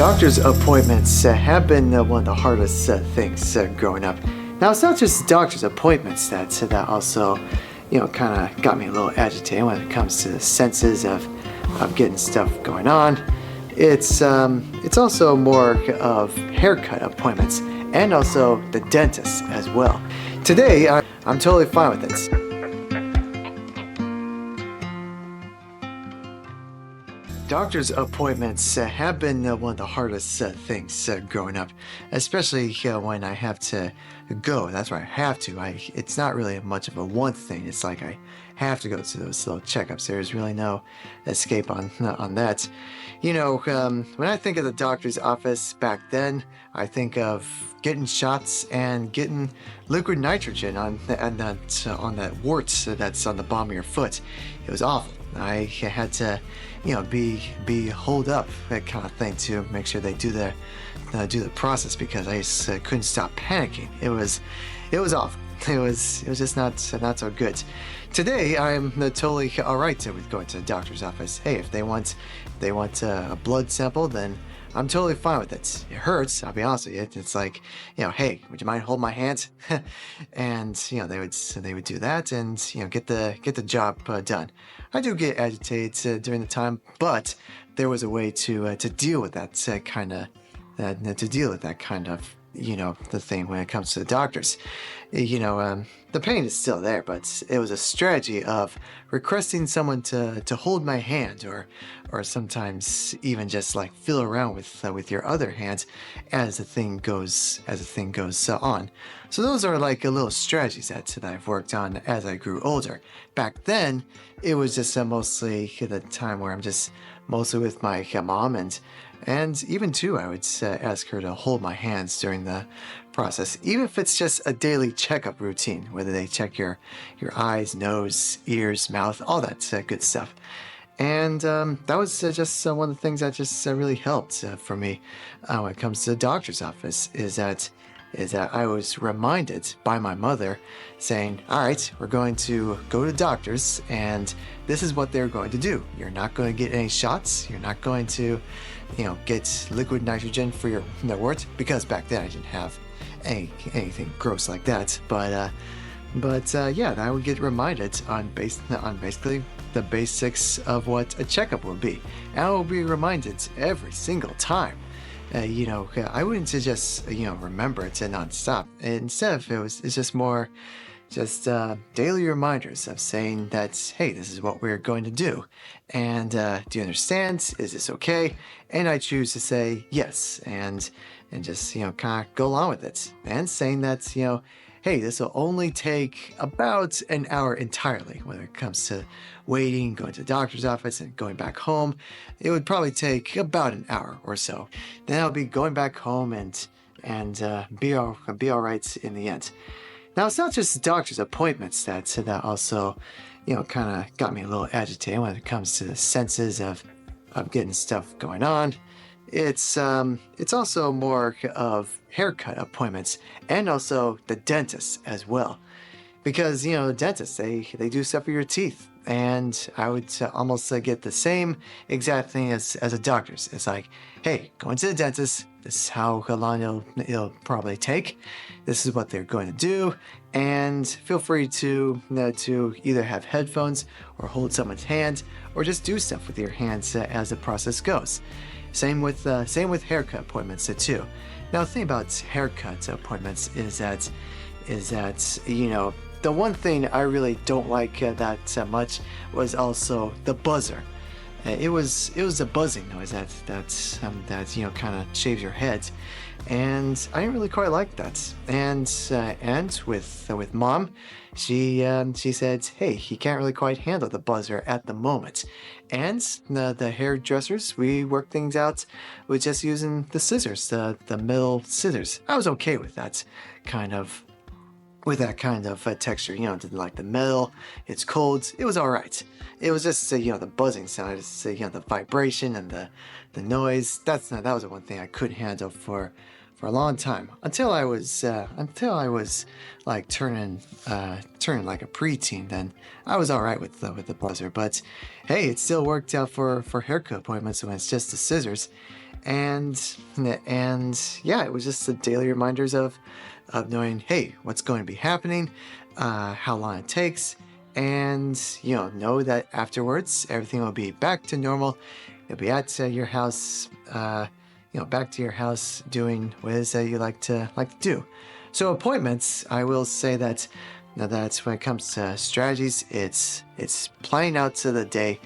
Doctor's appointments have been one of the hardest things growing up. Now, it's not just doctor's appointments that also, kind of got me a little agitated when it comes to the senses of getting stuff going on. It's also more of haircut appointments and also the dentist as well. Today, I'm totally fine with it. Doctor's appointments have been one of the hardest things growing up, especially when I have to go. That's where I have to. It's not really much of a want thing. It's like I have to go to those little checkups. There's really no escape on that. When I think of the doctor's office back then, I think of getting shots and getting liquid nitrogen on that wart that's on the bottom of your foot. It was awful. I had to, be holed up, that kind of thing, to make sure they do the process, because I just couldn't stop panicking. It was awful. It was just not so good. Today, I'm totally all right with going to the doctor's office. Hey, if they want a blood sample, then I'm totally fine with it. It hurts, I'll be honest with you. It's like, hey, would you mind holding my hand? And they would do that and get the job done. I do get agitated during the time, but there was a way to deal with that kind of the thing when it comes to the doctors. The pain is still there, but it was a strategy of requesting someone to hold my hand, or sometimes even just like feel around with your other hand as the thing goes on. So those are like a little strategies that I've worked on as I grew older. Back then, it was just mostly the time where I'm just mostly with my mom, and even too, I would ask her to hold my hands during the process, even if it's just a daily checkup routine, whether they check your eyes, nose, ears, mouth, all that good stuff. And that was just one of the things that just really helped for me when it comes to the doctor's office, is that I was reminded by my mother saying, all right, we're going to go to doctors, and this is what they're going to do. You're not going to get any shots. You're not going to, get liquid nitrogen for your wart, because back then I didn't have anything gross like that. But I would get reminded on basically the basics of what a checkup would be. And I will be reminded every single time. I wouldn't just, remember it nonstop. Instead of it's just more daily reminders of saying that, hey, this is what we're going to do. And do you understand? Is this okay? And I choose to say yes, and just, kind of go along with it. And saying that, hey, this will only take about an hour entirely. When it comes to waiting, going to the doctor's office, and going back home, it would probably take about an hour or so. Then I'll be going back home and be all right in the end. Now, it's not just doctor's appointments that also, kind of got me a little agitated when it comes to the senses of getting stuff going on. It's also more of haircut appointments and also the dentist as well, because the dentists, they do stuff for your teeth, and I would almost get the same exact thing as a doctor's. It's like, hey, going to the dentist, this is how long it'll probably take. This is what they're going to do, and feel free to either have headphones or hold someone's hand, or just do stuff with your hands as the process goes. Same with haircut appointments too. Now, the thing about haircut appointments is that the one thing I really don't like that much was also the buzzer. It was the buzzing noise that kind of shaves your head, and I didn't really quite like that. And with Mom, she said, hey, he can't really quite handle the buzzer at the moment. And the hairdressers, we worked things out with just using the scissors, the metal scissors. I was okay with that kind of texture, like the metal. It's cold. It was all right. It was just the buzzing sound, just the vibration and the noise. That was the one thing I couldn't handle for a long time, until I was like turning like a preteen. Then I was all right with the buzzer. But hey, it still worked out for haircut appointments when it's just the scissors. And yeah, it was just the daily reminders of knowing, hey, what's going to be happening, how long it takes, and know that afterwards everything will be back to normal. You'll be at your house, back to your house doing what it is that you like to do. So appointments, I will say that now that's when it comes to strategies, it's planning out to the day,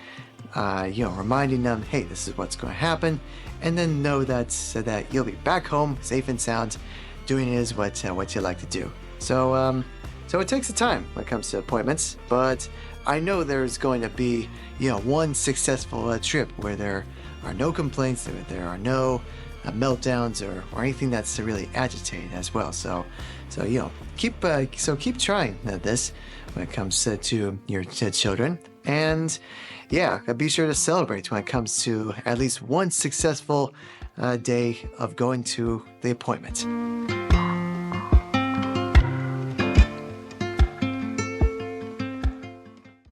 reminding them, hey, this is what's going to happen, and then know that so that you'll be back home safe and sound, doing is what you like to do. So it takes a time when it comes to appointments, but I know there's going to be one successful trip where there are no complaints, there are no meltdowns or anything that's really agitated as well. So keep trying this when it comes to your children, and yeah, be sure to celebrate when it comes to at least one successful day of going to the appointment.